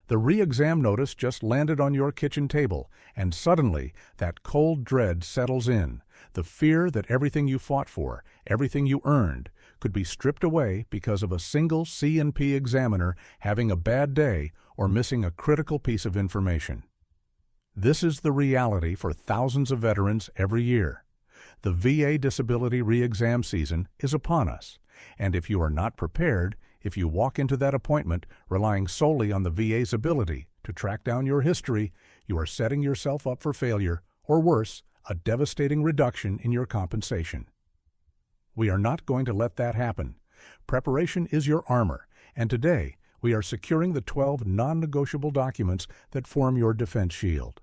The re-exam notice just landed on your kitchen table, and suddenly that cold dread settles in, the fear that everything you fought for, everything you earned, could be stripped away because of a single C&P examiner having a bad day or missing a critical piece of information. This is the reality for thousands of veterans every year. The VA disability re-exam season is upon us, and if you are not prepared, if you walk into that appointment relying solely on the VA's ability to track down your history, you are setting yourself up for failure, or worse, a devastating reduction in your compensation. We are not going to let that happen. Preparation is your armor, and today we are securing the 12 non-negotiable documents that form your defense shield.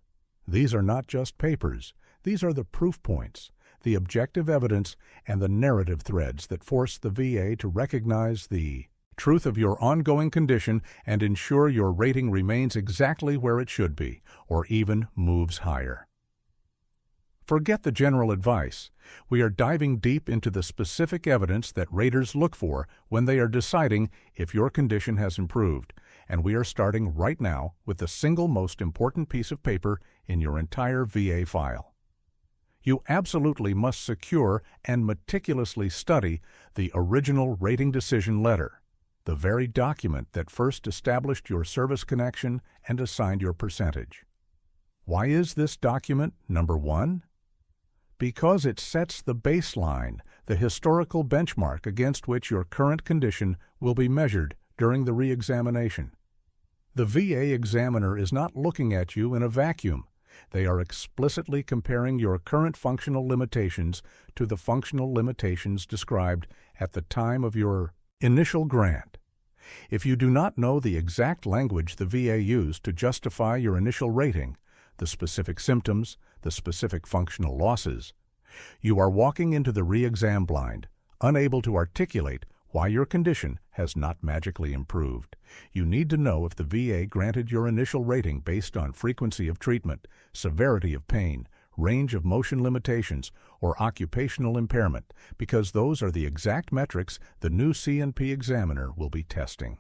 These are not just papers. These are the proof points, the objective evidence, and the narrative threads that force the VA to recognize the truth of your ongoing condition and ensure your rating remains exactly where it should be, or even moves higher. Forget the general advice. We are diving deep into the specific evidence that raters look for when they are deciding if your condition has improved, and we are starting right now with the single most important piece of paper in your entire VA file. You absolutely must secure and meticulously study the original rating decision letter, the very document that first established your service connection and assigned your percentage. Why is this document number one? Because it sets the baseline, the historical benchmark against which your current condition will be measured during the re-examination. The VA examiner is not looking at you in a vacuum. They are explicitly comparing your current functional limitations to the functional limitations described at the time of your initial grant. If you do not know the exact language the VA used to justify your initial rating, the specific symptoms, the specific functional losses, you are walking into the re-exam blind, unable to articulate why your condition has not magically improved. You need to know if the VA granted your initial rating based on frequency of treatment, severity of pain, range of motion limitations, or occupational impairment, because those are the exact metrics the new C&P examiner will be testing.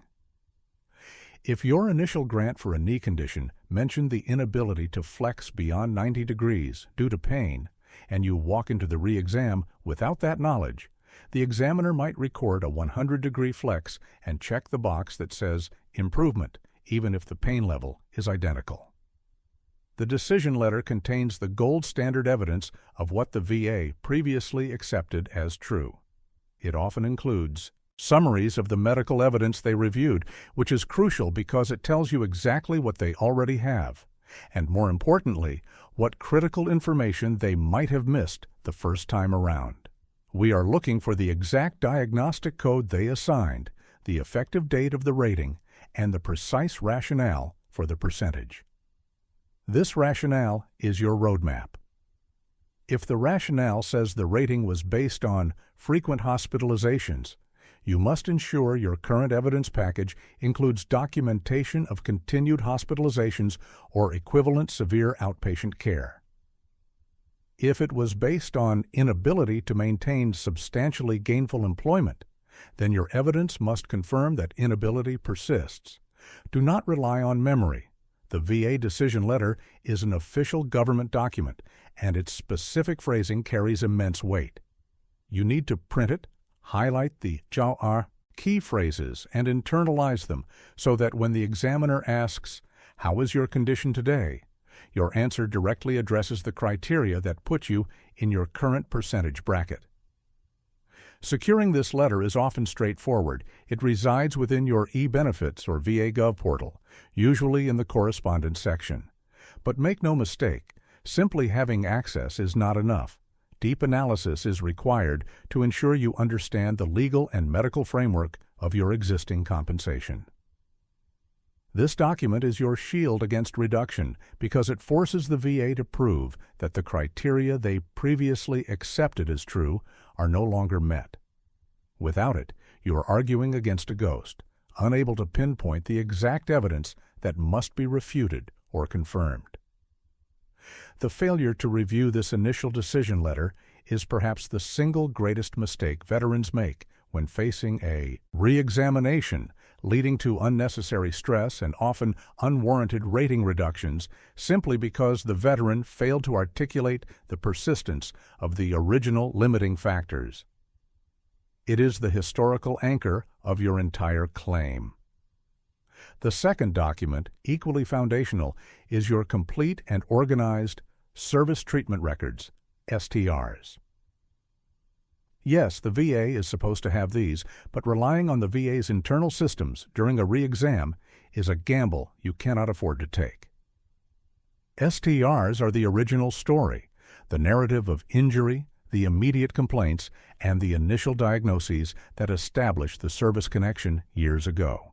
If your initial grant for a knee condition mentioned the inability to flex beyond 90 degrees due to pain, and you walk into the re-exam without that knowledge, the examiner might record a 100-degree flex and check the box that says improvement, even if the pain level is identical. The decision letter contains the gold standard evidence of what the VA previously accepted as true. It often includes summaries of the medical evidence they reviewed, which is crucial because it tells you exactly what they already have, and more importantly, what critical information they might have missed the first time around. We are looking for the exact diagnostic code they assigned, the effective date of the rating, and the precise rationale for the percentage. This rationale is your roadmap. If the rationale says the rating was based on frequent hospitalizations, you must ensure your current evidence package includes documentation of continued hospitalizations or equivalent severe outpatient care. If it was based on inability to maintain substantially gainful employment, then your evidence must confirm that inability persists. Do not rely on memory. The VA decision letter is an official government document, and its specific phrasing carries immense weight. You need to print it, highlight the key phrases, and internalize them so that when the examiner asks, "How is your condition today?" your answer directly addresses the criteria that put you in your current percentage bracket. Securing this letter is often straightforward. It resides within your e-benefits or VA Gov portal, usually in the correspondence section. But make no mistake, simply having access is not enough. Deep analysis is required to ensure you understand the legal and medical framework of your existing compensation. This document is your shield against reduction because it forces the VA to prove that the criteria they previously accepted as true are no longer met. Without it, you are arguing against a ghost, unable to pinpoint the exact evidence that must be refuted or confirmed. The failure to review this initial decision letter is perhaps the single greatest mistake veterans make when facing a re-examination leading to unnecessary stress and often unwarranted rating reductions simply because the veteran failed to articulate the persistence of the original limiting factors. It is the historical anchor of your entire claim. The second document, equally foundational, is your complete and organized Service Treatment Records, STRs. Yes, the VA is supposed to have these, but relying on the VA's internal systems during a re-exam is a gamble you cannot afford to take. STRs are the original story, the narrative of injury, the immediate complaints, and the initial diagnoses that established the service connection years ago.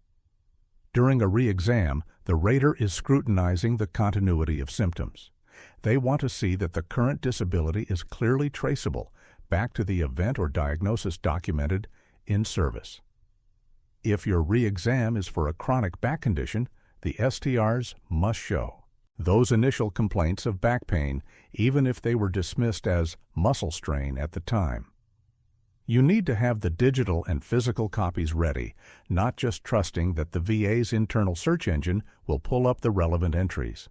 During a re-exam, the rater is scrutinizing the continuity of symptoms. They want to see that the current disability is clearly traceable back to the event or diagnosis documented in service. If your re-exam is for a chronic back condition, the STRs must show those initial complaints of back pain, even if they were dismissed as muscle strain at the time. You need to have the digital and physical copies ready, not just trusting that the VA's internal search engine will pull up the relevant entries.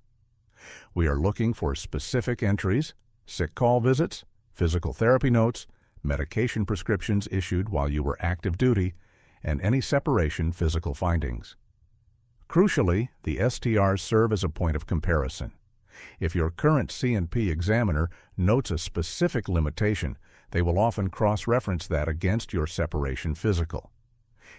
We are looking for specific entries, sick call visits, physical therapy notes, medication prescriptions issued while you were active duty, and any separation physical findings. Crucially, the STRs serve as a point of comparison. If your current C&P examiner notes a specific limitation, they will often cross-reference that against your separation physical.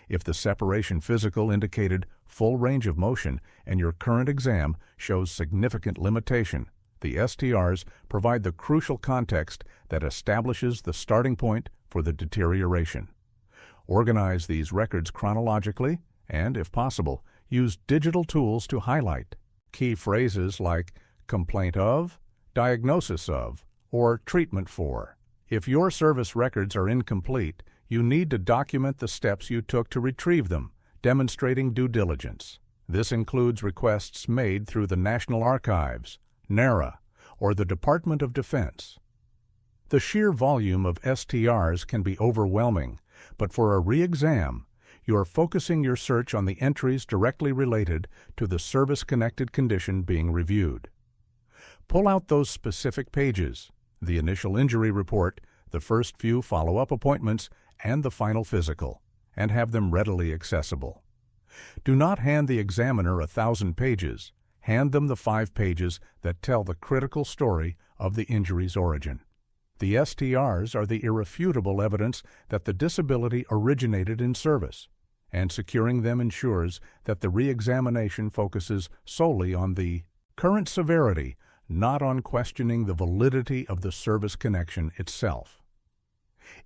If the separation physical indicated full range of motion and your current exam shows significant limitation, the STRs provide the crucial context that establishes the starting point for the deterioration. Organize these records chronologically and, if possible, use digital tools to highlight key phrases like complaint of, diagnosis of, or treatment for. If your service records are incomplete, you need to document the steps you took to retrieve them, demonstrating due diligence. This includes requests made through the National Archives, NARA, or the Department of Defense. The sheer volume of STRs can be overwhelming, but for a re-exam, you are focusing your search on the entries directly related to the service-connected condition being reviewed. Pull out those specific pages, the initial injury report, the first few follow-up appointments, and the final physical, and have them readily accessible. Do not hand the examiner 1,000 pages. Hand them the 5 pages that tell the critical story of the injury's origin. The STRs are the irrefutable evidence that the disability originated in service, and securing them ensures that the re-examination focuses solely on the current severity, not on questioning the validity of the service connection itself.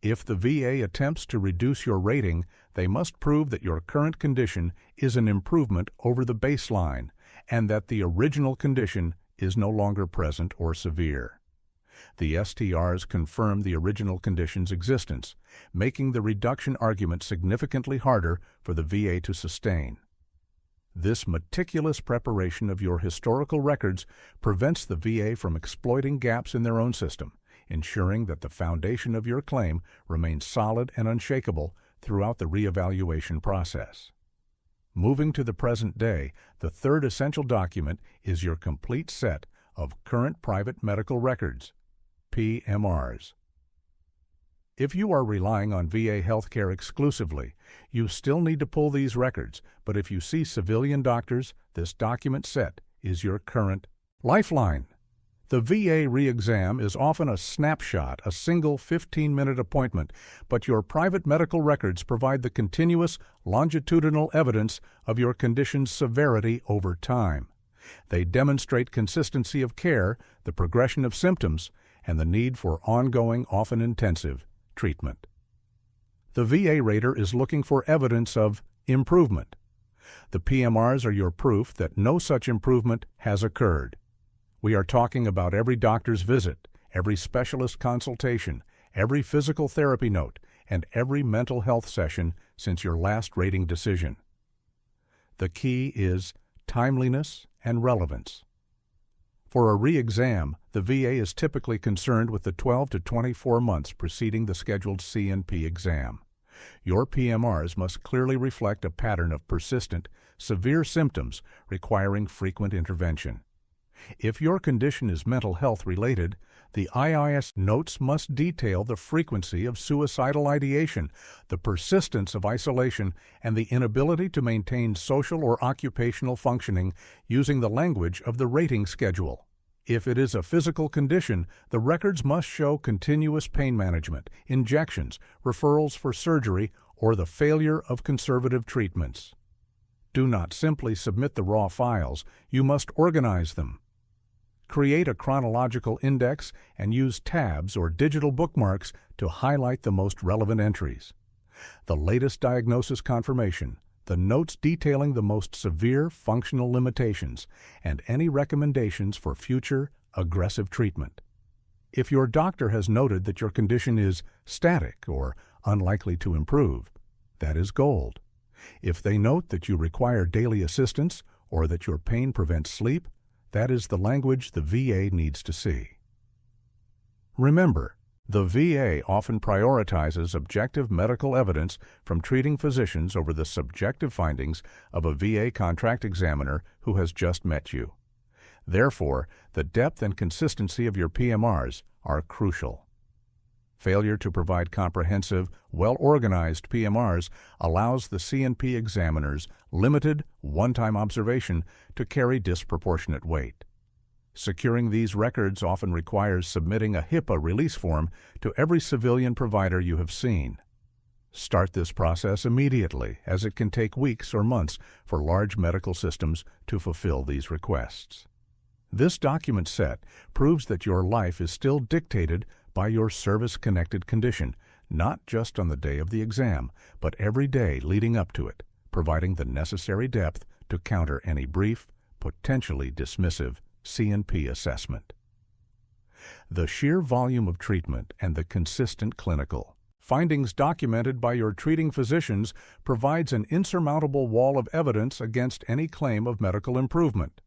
If the VA attempts to reduce your rating, they must prove that your current condition is an improvement over the baseline and that the original condition is no longer present or severe. The STRs confirm the original condition's existence, making the reduction argument significantly harder for the VA to sustain. This meticulous preparation of your historical records prevents the VA from exploiting gaps in their own system, ensuring that the foundation of your claim remains solid and unshakable throughout the reevaluation process. Moving to the present day, the third essential document is your complete set of current private medical records, PMRs. If you are relying on VA healthcare exclusively, you still need to pull these records, but if you see civilian doctors, this document set is your current lifeline. The VA re-exam is often a snapshot, a single 15-minute appointment, but your private medical records provide the continuous, longitudinal evidence of your condition's severity over time. They demonstrate consistency of care, the progression of symptoms, and the need for ongoing, often intensive, treatment. The VA rater is looking for evidence of improvement. The PMRs are your proof that no such improvement has occurred. We are talking about every doctor's visit, every specialist consultation, every physical therapy note, and every mental health session since your last rating decision. The key is timeliness and relevance. For a re-exam, the VA is typically concerned with the 12 to 24 months preceding the scheduled C&P exam. Your PMRs must clearly reflect a pattern of persistent, severe symptoms requiring frequent intervention. If your condition is mental health related, the IIS notes must detail the frequency of suicidal ideation, the persistence of isolation, and the inability to maintain social or occupational functioning using the language of the rating schedule. If it is a physical condition, the records must show continuous pain management, injections, referrals for surgery, or the failure of conservative treatments. Do not simply submit the raw files, you must organize them. Create a chronological index and use tabs or digital bookmarks to highlight the most relevant entries. The latest diagnosis confirmation, the notes detailing the most severe functional limitations, and any recommendations for future aggressive treatment. If your doctor has noted that your condition is static or unlikely to improve, that is gold. If they note that you require daily assistance or that your pain prevents sleep, that is the language the VA needs to see. Remember, the VA often prioritizes objective medical evidence from treating physicians over the subjective findings of a VA contract examiner who has just met you. Therefore, the depth and consistency of your PMRs are crucial. Failure to provide comprehensive, well-organized PMRs allows the C&P examiner's limited, one-time observation to carry disproportionate weight. Securing these records often requires submitting a HIPAA release form to every civilian provider you have seen. Start this process immediately, as it can take weeks or months for large medical systems to fulfill these requests. This document set proves that your life is still dictated by your service-connected condition, not just on the day of the exam, but every day leading up to it, providing the necessary depth to counter any brief, potentially dismissive C&P assessment. The sheer volume of treatment and the consistent clinical findings documented by your treating physicians provides an insurmountable wall of evidence against any claim of medical improvement.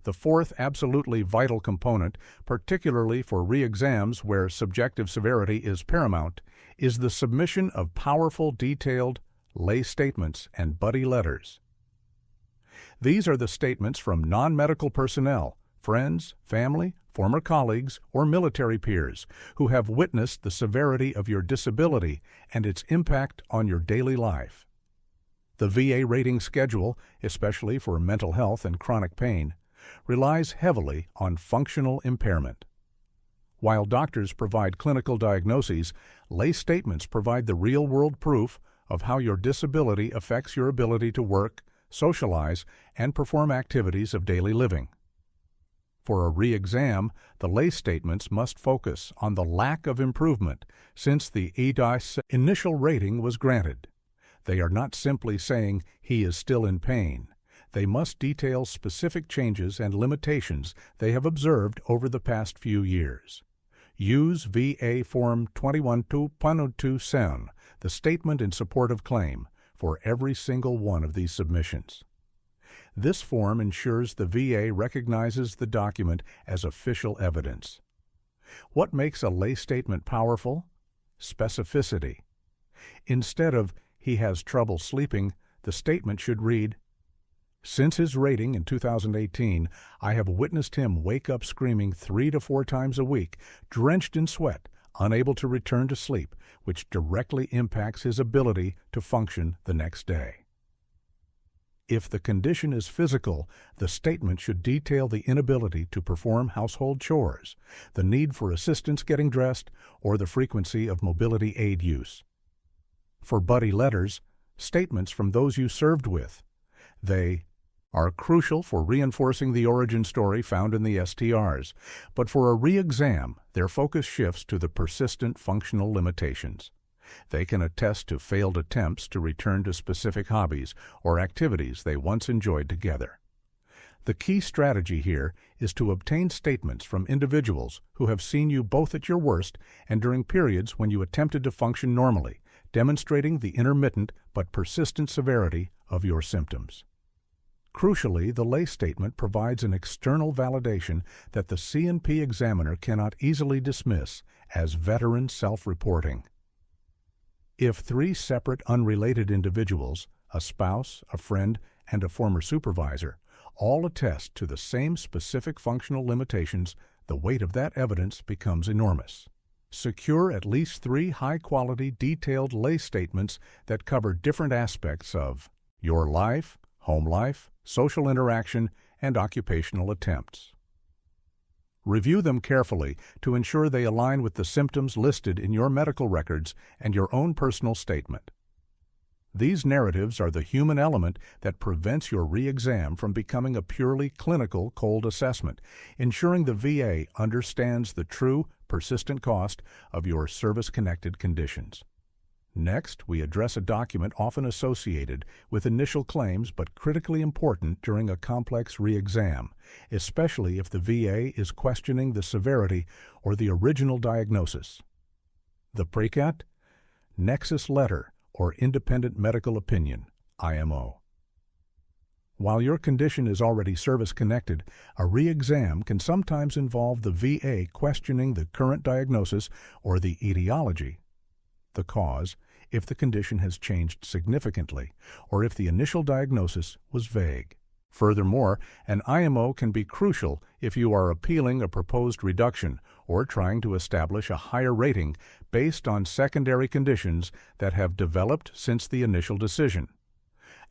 The fourth absolutely vital component, particularly for re-exams where subjective severity is paramount, is the submission of powerful, detailed lay statements and buddy letters. These are the statements from non-medical personnel, friends, family, former colleagues, or military peers who have witnessed the severity of your disability and its impact on your daily life. The VA rating schedule, especially for mental health and chronic pain, relies heavily on functional impairment. While doctors provide clinical diagnoses, lay statements provide the real-world proof of how your disability affects your ability to work, socialize, and perform activities of daily living. For a re-exam, the lay statements must focus on the lack of improvement since the EDIS initial rating was granted. They are not simply saying he is still in pain. They must detail specific changes and limitations they have observed over the past few years. Use VA Form 21.2.7, the Statement in Support of Claim, for every single one of these submissions. This form ensures the VA recognizes the document as official evidence. What makes a lay statement powerful? Specificity. Instead of, "he has trouble sleeping," the statement should read, "Since his rating in 2018, I have witnessed him wake up screaming 3 to 4 times a week, drenched in sweat, unable to return to sleep, which directly impacts his ability to function the next day." If the condition is physical, the statement should detail the inability to perform household chores, the need for assistance getting dressed, or the frequency of mobility aid use. For buddy letters, statements from those you served with. They are crucial for reinforcing the origin story found in the STRs, but for a re-exam, their focus shifts to the persistent functional limitations. They can attest to failed attempts to return to specific hobbies or activities they once enjoyed together. The key strategy here is to obtain statements from individuals who have seen you both at your worst and during periods when you attempted to function normally, demonstrating the intermittent but persistent severity of your symptoms. Crucially, the lay statement provides an external validation that the C&P examiner cannot easily dismiss as veteran self-reporting. If three separate unrelated individuals, a spouse, a friend, and a former supervisor, all attest to the same specific functional limitations, the weight of that evidence becomes enormous. Secure at least 3 high-quality, detailed lay statements that cover different aspects of your life, home life, social interaction, and occupational attempts. Review them carefully to ensure they align with the symptoms listed in your medical records and your own personal statement. These narratives are the human element that prevents your re-exam from becoming a purely clinical cold assessment, ensuring the VA understands the true, persistent cost of your service-connected conditions. Next, we address a document often associated with initial claims but critically important during a complex re-exam, especially if the VA is questioning the severity or the original diagnosis. The PRECAT, Nexus Letter, or Independent Medical Opinion, IMO. While your condition is already service-connected, a re-exam can sometimes involve the VA questioning the current diagnosis or the etiology, the cause, if the condition has changed significantly, or if the initial diagnosis was vague. Furthermore, an IMO can be crucial if you are appealing a proposed reduction or trying to establish a higher rating based on secondary conditions that have developed since the initial decision.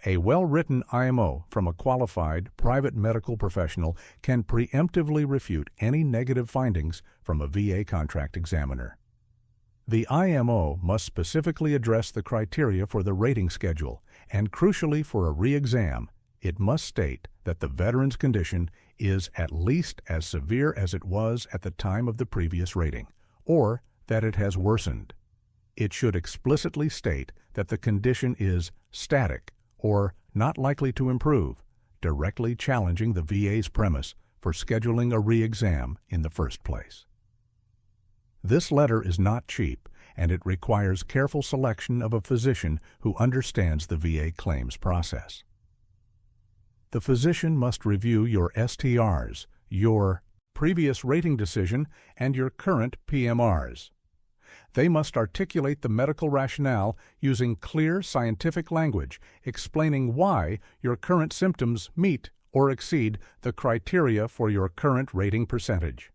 A well-written IMO from a qualified private medical professional can preemptively refute any negative findings from a VA contract examiner. The IMO must specifically address the criteria for the rating schedule, and crucially for a re-exam, it must state that the veteran's condition is at least as severe as it was at the time of the previous rating, or that it has worsened. It should explicitly state that the condition is static or not likely to improve, directly challenging the VA's premise for scheduling a re-exam in the first place. This letter is not cheap, and it requires careful selection of a physician who understands the VA claims process. The physician must review your STRs, your previous rating decision, and your current PMRs. They must articulate the medical rationale using clear scientific language, explaining why your current symptoms meet or exceed the criteria for your current rating percentage.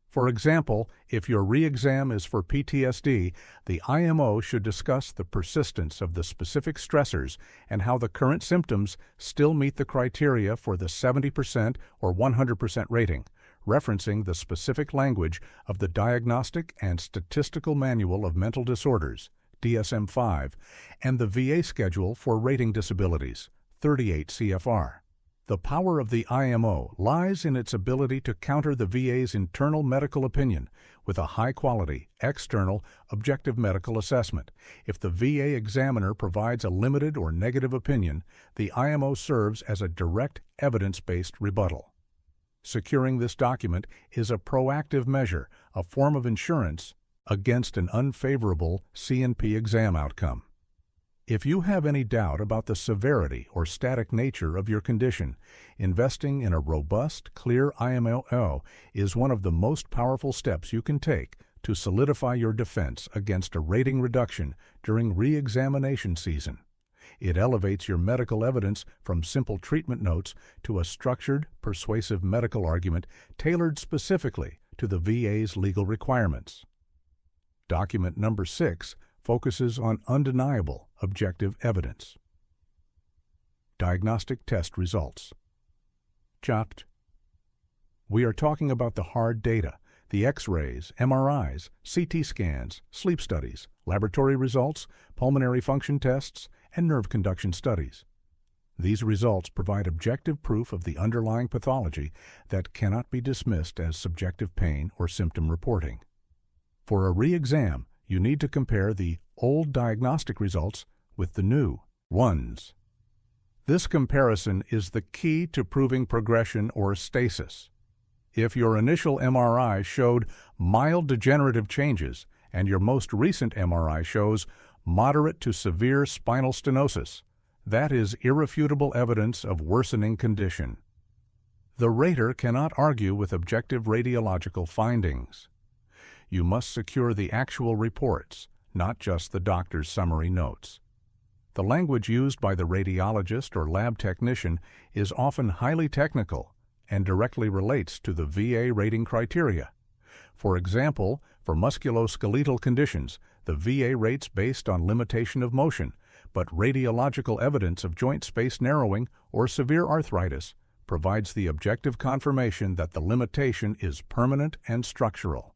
For example, if your re-exam is for PTSD, the IMO should discuss the persistence of the specific stressors and how the current symptoms still meet the criteria for the 70% or 100% rating, referencing the specific language of the Diagnostic and Statistical Manual of Mental Disorders, DSM-5, and the VA Schedule for Rating Disabilities, 38 CFR. The power of the IMO lies in its ability to counter the VA's internal medical opinion with a high-quality, external, objective medical assessment. If the VA examiner provides a limited or negative opinion, the IMO serves as a direct, evidence-based rebuttal. Securing this document is a proactive measure, a form of insurance against an unfavorable C&P exam outcome. If you have any doubt about the severity or static nature of your condition, investing in a robust, clear IMO is one of the most powerful steps you can take to solidify your defense against a rating reduction during re-examination season. It elevates your medical evidence from simple treatment notes to a structured, persuasive medical argument tailored specifically to the VA's legal requirements. Document number 6 focuses on undeniable, objective evidence. Diagnostic test results. Chopped. We are talking about the hard data, the X-rays, MRIs, CT scans, sleep studies, laboratory results, pulmonary function tests, and nerve conduction studies. These results provide objective proof of the underlying pathology that cannot be dismissed as subjective pain or symptom reporting. For a re-exam, you need to compare the old diagnostic results with the new ones. This comparison is the key to proving progression or stasis. If your initial MRI showed mild degenerative changes and your most recent MRI shows moderate to severe spinal stenosis, that is irrefutable evidence of worsening condition. The rater cannot argue with objective radiological findings. You must secure the actual reports, not just the doctor's summary notes. The language used by the radiologist or lab technician is often highly technical and directly relates to the VA rating criteria. For example, for musculoskeletal conditions, the VA rates based on limitation of motion, but radiological evidence of joint space narrowing or severe arthritis provides the objective confirmation that the limitation is permanent and structural.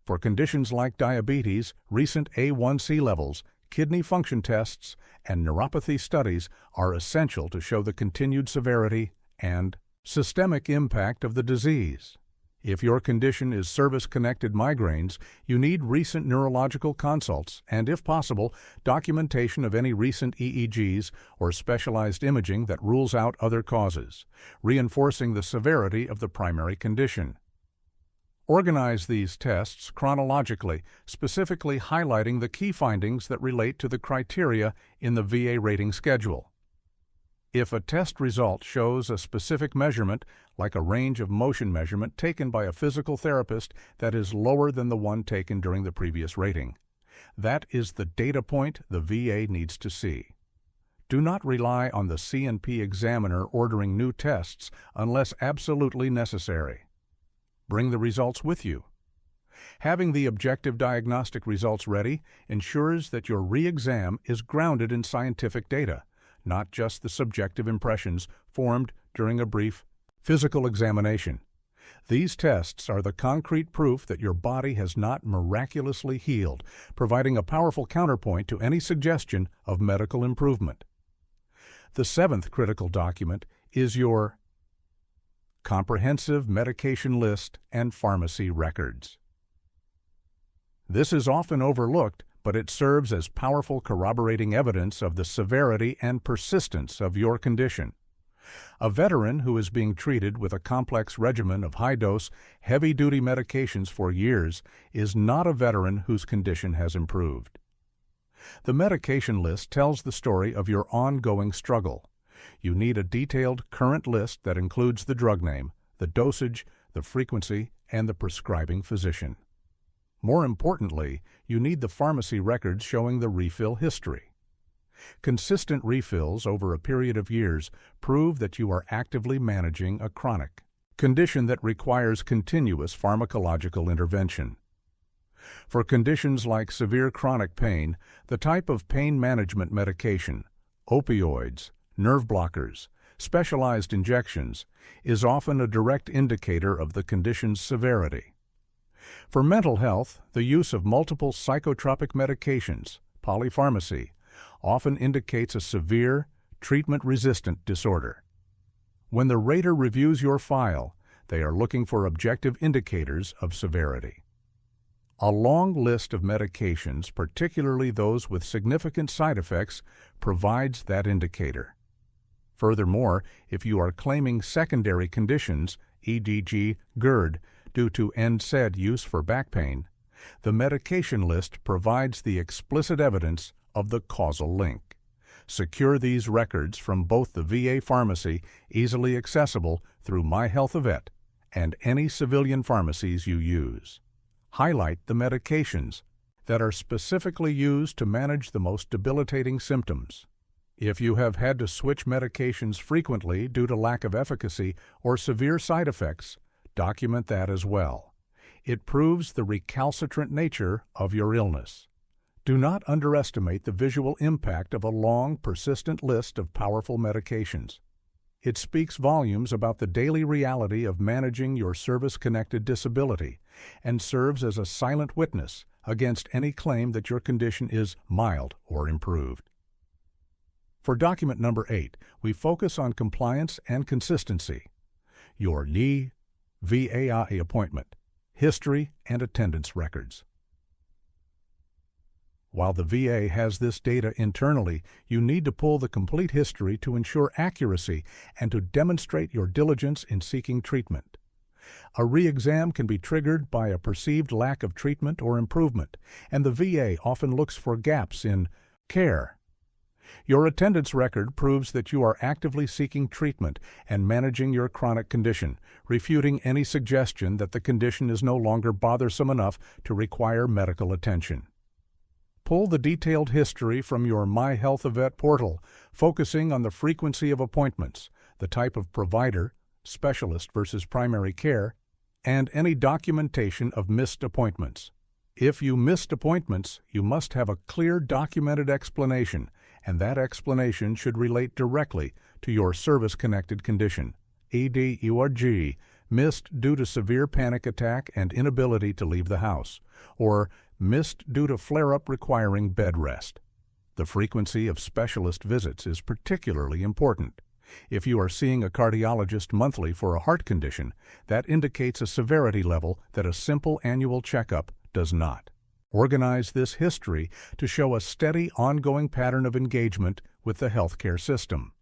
For conditions like diabetes, recent A1C levels, kidney function tests, and neuropathy studies are essential to show the continued severity and systemic impact of the disease. If your condition is service-connected migraines, you need recent neurological consults and, if possible, documentation of any recent EEGs or specialized imaging that rules out other causes, reinforcing the severity of the primary condition. Organize these tests chronologically, specifically highlighting the key findings that relate to the criteria in the VA rating schedule. If a test result shows a specific measurement, like a range of motion measurement taken by a physical therapist that is lower than the one taken during the previous rating, that is the data point the VA needs to see. Do not rely on the C&P examiner ordering new tests unless absolutely necessary. Bring the results with you. Having the objective diagnostic results ready ensures that your re-exam is grounded in scientific data, not just the subjective impressions formed during a brief physical examination. These tests are the concrete proof that your body has not miraculously healed, providing a powerful counterpoint to any suggestion of medical improvement. The seventh critical document is your comprehensive medication list and pharmacy records. This is often overlooked, but it serves as powerful corroborating evidence of the severity and persistence of your condition. A veteran who is being treated with a complex regimen of high-dose, heavy-duty medications for years is not a veteran whose condition has improved. The medication list tells the story of your ongoing struggle. You need a detailed current list that includes the drug name, the dosage, the frequency, and the prescribing physician. More importantly, you need the pharmacy records showing the refill history. Consistent refills over a period of years prove that you are actively managing a chronic condition that requires continuous pharmacological intervention. For conditions like severe chronic pain, the type of pain management medication, opioids, nerve blockers, specialized injections, is often a direct indicator of the condition's severity. For mental health, the use of multiple psychotropic medications, polypharmacy, often indicates a severe, treatment-resistant disorder. When the rater reviews your file, they are looking for objective indicators of severity. A long list of medications, particularly those with significant side effects, provides that indicator. Furthermore, if you are claiming secondary conditions, e.g. GERD, due to NSAID use for back pain, the medication list provides the explicit evidence of the causal link. Secure these records from both the VA pharmacy, easily accessible through My Health Vet, and any civilian pharmacies you use. Highlight the medications that are specifically used to manage the most debilitating symptoms. If you have had to switch medications frequently due to lack of efficacy or severe side effects, document that as well. It proves the recalcitrant nature of your illness. Do not underestimate the visual impact of a long, persistent list of powerful medications. It speaks volumes about the daily reality of managing your service-connected disability and serves as a silent witness against any claim that your condition is mild or improved. For document number 8, we focus on compliance and consistency. Your NE, VAI appointment, history, and attendance records. While the VA has this data internally, you need to pull the complete history to ensure accuracy and to demonstrate your diligence in seeking treatment. A re-exam can be triggered by a perceived lack of treatment or improvement, and the VA often looks for gaps in care. Your attendance record proves that you are actively seeking treatment and managing your chronic condition, refuting any suggestion that the condition is no longer bothersome enough to require medical attention. Pull the detailed history from your My Health Vet portal, focusing on the frequency of appointments, the type of provider, specialist versus primary care, and any documentation of missed appointments. If you missed appointments, you must have a clear documented explanation, and that explanation should relate directly to your service-connected condition, ED/URG, missed due to severe panic attack and inability to leave the house, or missed due to flare-up requiring bed rest. The frequency of specialist visits is particularly important. If you are seeing a cardiologist monthly for a heart condition, that indicates a severity level that a simple annual checkup does not. Organize this history to show a steady, ongoing pattern of engagement with the healthcare system.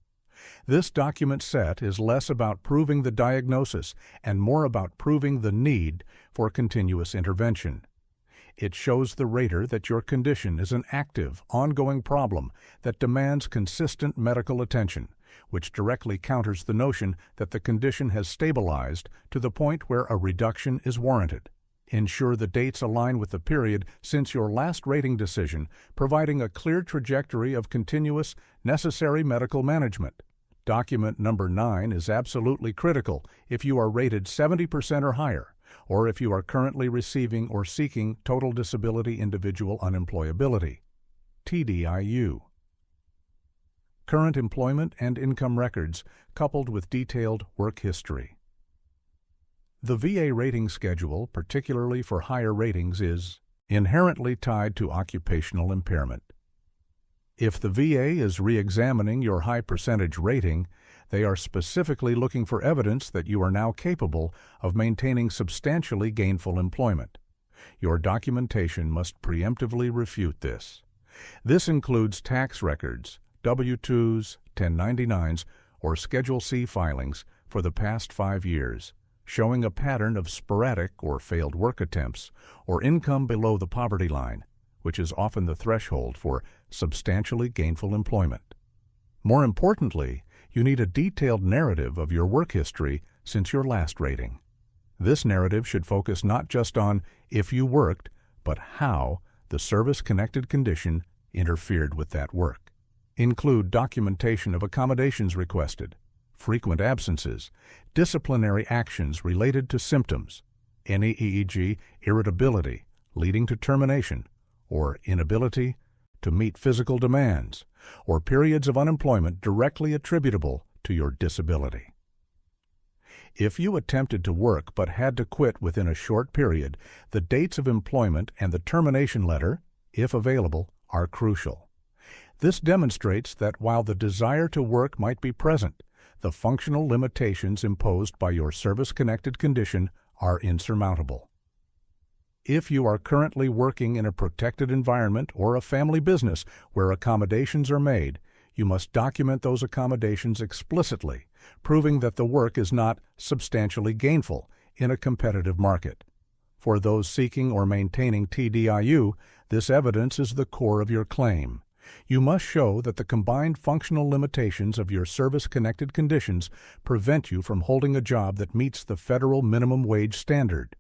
This document set is less about proving the diagnosis and more about proving the need for continuous intervention. It shows the rater that your condition is an active, ongoing problem that demands consistent medical attention, which directly counters the notion that the condition has stabilized to the point where a reduction is warranted. Ensure the dates align with the period since your last rating decision, providing a clear trajectory of continuous, necessary medical management. Document number 9 is absolutely critical if you are rated 70% or higher, or if you are currently receiving or seeking total disability individual unemployability, TDIU. Current employment and income records coupled with detailed work history. The VA rating schedule, particularly for higher ratings, is inherently tied to occupational impairment. If the VA is re-examining your high percentage rating, they are specifically looking for evidence that you are now capable of maintaining substantially gainful employment. Your documentation must preemptively refute this. This includes tax records, W-2s, 1099s, or Schedule C filings for the past 5 years, showing a pattern of sporadic or failed work attempts or income below the poverty line, which is often the threshold for substantially gainful employment. More importantly, you need a detailed narrative of your work history since your last rating. This narrative should focus not just on if you worked, but how the service-connected condition interfered with that work. Include documentation of accommodations requested, frequent absences, disciplinary actions related to symptoms, any e.g. irritability leading to termination, or inability to meet physical demands, or periods of unemployment directly attributable to your disability. If you attempted to work but had to quit within a short period, the dates of employment and the termination letter, if available, are crucial. This demonstrates that while the desire to work might be present, the functional limitations imposed by your service-connected condition are insurmountable. If you are currently working in a protected environment or a family business where accommodations are made, you must document those accommodations explicitly, proving that the work is not substantially gainful in a competitive market. For those seeking or maintaining TDIU, this evidence is the core of your claim. You must show that the combined functional limitations of your service-connected conditions prevent you from holding a job that meets the federal minimum wage standard.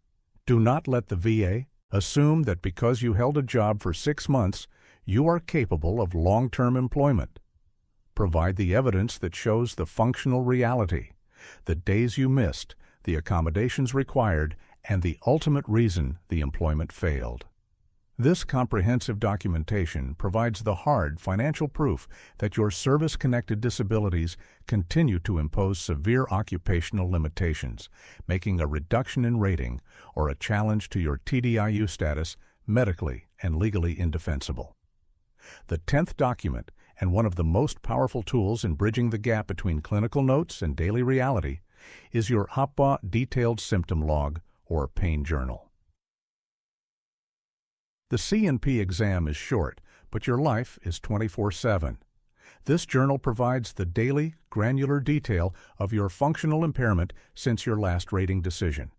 Do not let the VA assume that because you held a job for 6 months, you are capable of long-term employment. Provide the evidence that shows the functional reality, the days you missed, the accommodations required, and the ultimate reason the employment failed. This comprehensive documentation provides the hard financial proof that your service-connected disabilities continue to impose severe occupational limitations, making a reduction in rating or a challenge to your TDIU status medically and legally indefensible. The 10th document, and one of the most powerful tools in bridging the gap between clinical notes and daily reality, is your HOPPA Detailed Symptom Log or Pain Journal. The C&P exam is short, but your life is 24/7. This journal provides the daily, granular detail of your functional impairment since your last rating decision.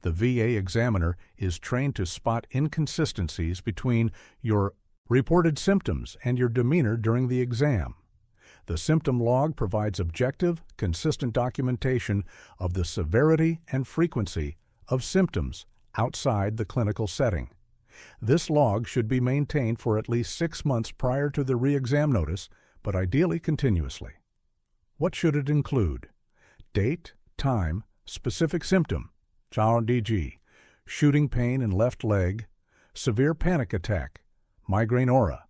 The VA examiner is trained to spot inconsistencies between your reported symptoms and your demeanor during the exam. The symptom log provides objective, consistent documentation of the severity and frequency of symptoms outside the clinical setting. This log should be maintained for at least 6 months prior to the re-exam notice, but ideally continuously. What should it include? Date, time, specific symptom, DG, shooting pain in left leg, severe panic attack, migraine aura,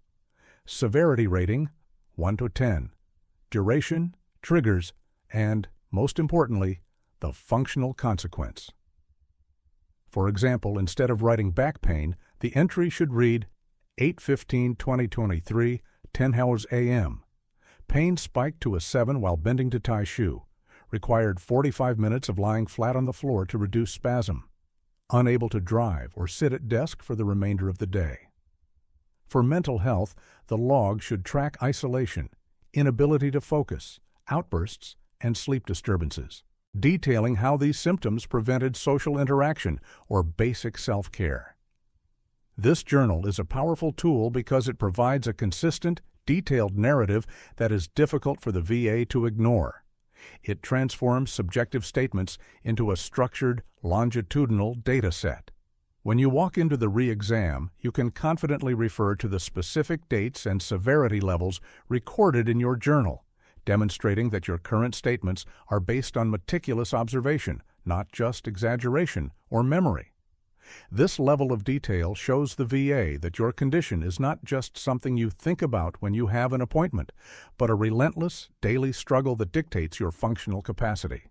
severity rating, 1 to 10, duration, triggers, and, most importantly, the functional consequence. For example, instead of writing back pain, the entry should read 8/15/2023, 10 hours a.m. Pain spiked to a 7 while bending to tie shoe. Required 45 minutes of lying flat on the floor to reduce spasm. Unable to drive or sit at desk for the remainder of the day. For mental health, the log should track isolation, inability to focus, outbursts, and sleep disturbances, detailing how these symptoms prevented social interaction or basic self-care. This journal is a powerful tool because it provides a consistent, detailed narrative that is difficult for the VA to ignore. It transforms subjective statements into a structured, longitudinal data set. When you walk into the re-exam, you can confidently refer to the specific dates and severity levels recorded in your journal, demonstrating that your current statements are based on meticulous observation, not just exaggeration or memory. This level of detail shows the VA that your condition is not just something you think about when you have an appointment, but a relentless, daily struggle that dictates your functional capacity.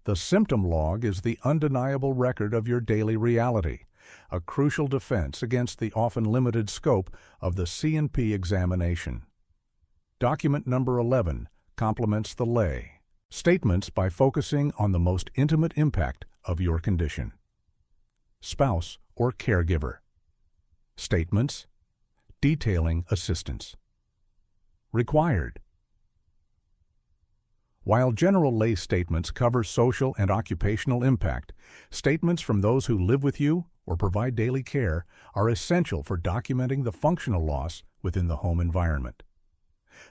The symptom log is the undeniable record of your daily reality, a crucial defense against the often limited scope of the C&P examination. Document number 11 complements the lay. Statements by focusing on the most intimate impact of your condition. Spouse or caregiver. Statements detailing assistance. Required. While general lay statements cover social and occupational impact, statements from those who live with you or provide daily care are essential for documenting the functional loss within the home environment.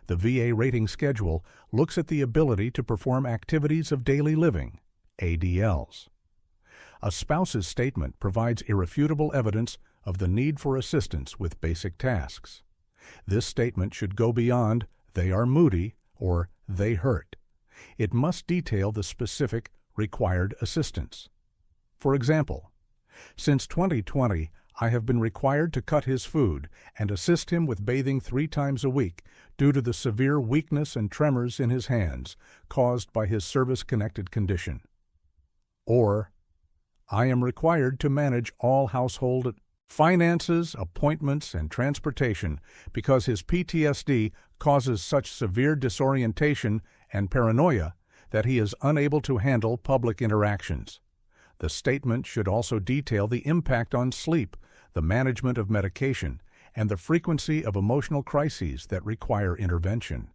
The VA rating schedule looks at the ability to perform activities of daily living, ADLs. A spouse's statement provides irrefutable evidence of the need for assistance with basic tasks. This statement should go beyond "they are moody" or "they hurt." It must detail the specific required assistance. For example, since 2020, I have been required to cut his food and assist him with bathing 3 times a week due to the severe weakness and tremors in his hands caused by his service-connected condition. Or, I am required to manage all household finances, appointments, and transportation because his PTSD causes such severe disorientation and paranoia that he is unable to handle public interactions. The statement should also detail the impact on sleep, the management of medication, and the frequency of emotional crises that require intervention.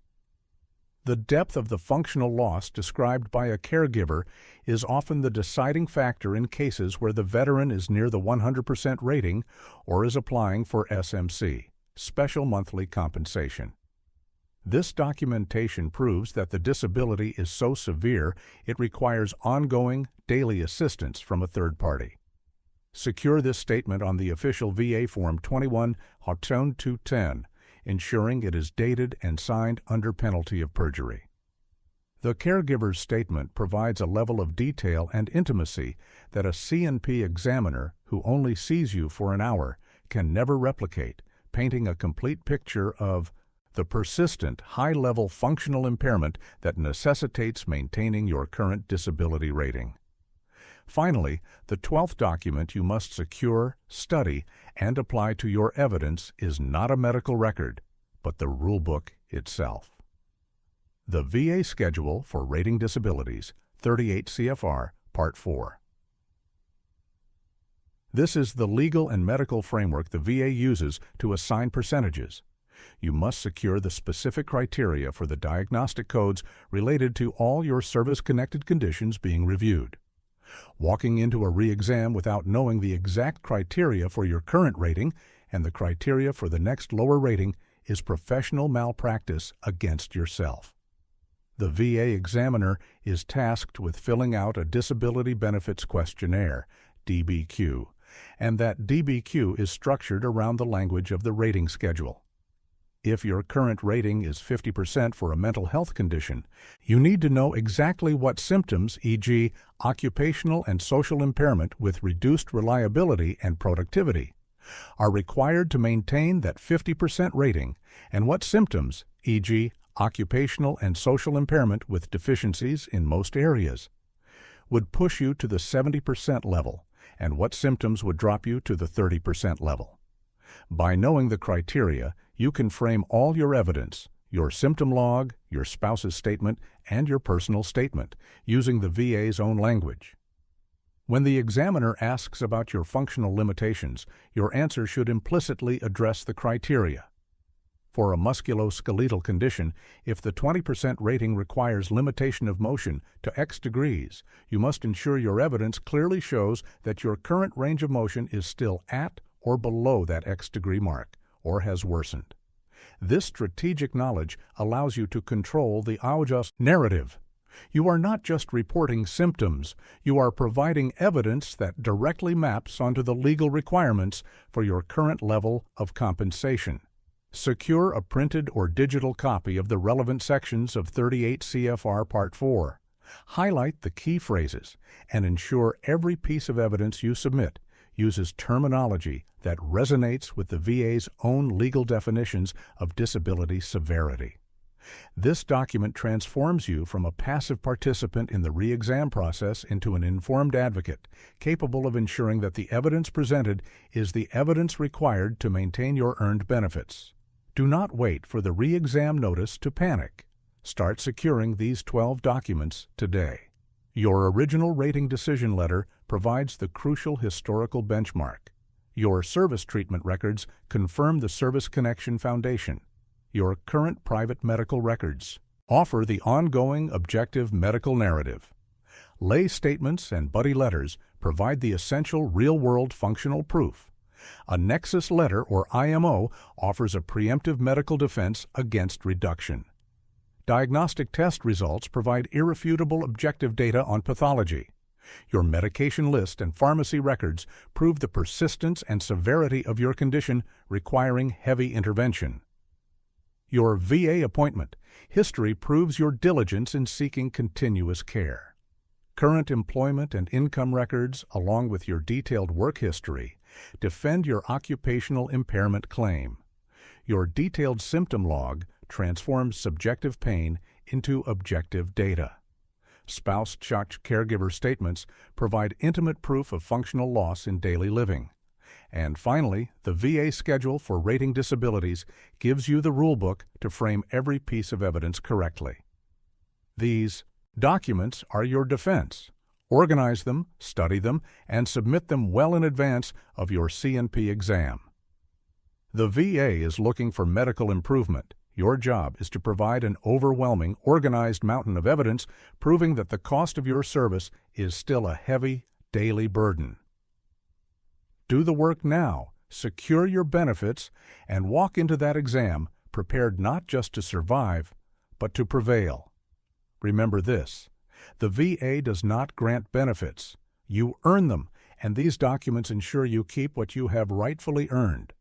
The depth of the functional loss described by a caregiver is often the deciding factor in cases where the veteran is near the 100% rating or is applying for SMC, Special Monthly Compensation. This documentation proves that the disability is so severe it requires ongoing, daily assistance from a third party. Secure this statement on the official VA Form 21-210, ensuring it is dated and signed under penalty of perjury. The caregiver's statement provides a level of detail and intimacy that a C&P examiner who only sees you for an hour can never replicate, painting a complete picture of the persistent, high-level functional impairment that necessitates maintaining your current disability rating. Finally, the 12th document you must secure, study, and apply to your evidence is not a medical record, but the rulebook itself. The VA Schedule for Rating Disabilities, 38 CFR, Part 4. This is the legal and medical framework the VA uses to assign percentages. You must secure the specific criteria for the diagnostic codes related to all your service-connected conditions being reviewed. Walking into a re-exam without knowing the exact criteria for your current rating and the criteria for the next lower rating is professional malpractice against yourself. The VA examiner is tasked with filling out a Disability Benefits Questionnaire, DBQ, and that DBQ is structured around the language of the rating schedule. If your current rating is 50% for a mental health condition, you need to know exactly what symptoms, e.g., occupational and social impairment with reduced reliability and productivity, are required to maintain that 50% rating, and what symptoms, e.g., occupational and social impairment with deficiencies in most areas, would push you to the 70% level, and what symptoms would drop you to the 30% level. By knowing the criteria, you can frame all your evidence, your symptom log, your spouse's statement, and your personal statement, using the VA's own language. When the examiner asks about your functional limitations, your answer should implicitly address the criteria. For a musculoskeletal condition, if the 20% rating requires limitation of motion to X degrees, you must ensure your evidence clearly shows that your current range of motion is still at or below that X degree mark, or has worsened. This strategic knowledge allows you to control the "Aujust" narrative. You are not just reporting symptoms, you are providing evidence that directly maps onto the legal requirements for your current level of compensation. Secure a printed or digital copy of the relevant sections of 38 CFR Part 4. Highlight the key phrases and ensure every piece of evidence you submit uses terminology that resonates with the VA's own legal definitions of disability severity. This document transforms you from a passive participant in the re-exam process into an informed advocate, capable of ensuring that the evidence presented is the evidence required to maintain your earned benefits. Do not wait for the re-exam notice to panic. Start securing these 12 documents today. Your original rating decision letter provides the crucial historical benchmark. Your service treatment records confirm the Service Connection Foundation. Your current private medical records offer the ongoing objective medical narrative. Lay statements and buddy letters provide the essential real-world functional proof. A Nexus letter, or IMO, offers a preemptive medical defense against reduction. Diagnostic test results provide irrefutable objective data on pathology. Your medication list and pharmacy records prove the persistence and severity of your condition requiring heavy intervention. Your VA appointment history proves your diligence in seeking continuous care. Current employment and income records, along with your detailed work history, defend your occupational impairment claim. Your detailed symptom log transforms subjective pain into objective data. Spouse/caregiver statements provide intimate proof of functional loss in daily living. And finally, the VA schedule for rating disabilities gives you the rulebook to frame every piece of evidence correctly. These documents are your defense. Organize them, study them, and submit them well in advance of your CNP exam. The VA is looking for medical improvement. Your job is to provide an overwhelming, organized mountain of evidence proving that the cost of your service is still a heavy, daily burden. Do the work now, secure your benefits, and walk into that exam prepared not just to survive, but to prevail. Remember this: the VA does not grant benefits. You earn them, and these documents ensure you keep what you have rightfully earned.